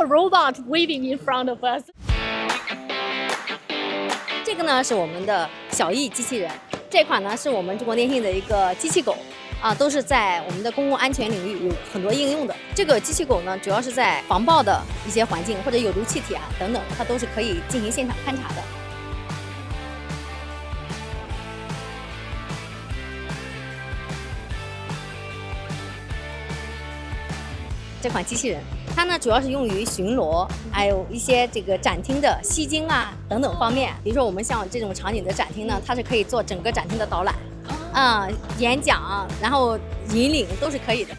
robot waving in front of us。这个呢是我们的小艺机器人，这款呢是我们中国电信的一个机器狗。都是在我们的公共安全领域有很多应用的。这个机器狗呢，主要是在防爆的一些环境或者有毒气体啊等等，它都是可以进行现场勘查的。这款机器人，它呢主要是用于巡逻，还有一些这个展厅的吸睛啊等等方面。比如说我们像这种场景的展厅呢，它是可以做整个展厅的导览。演讲，然后引领都是可以的。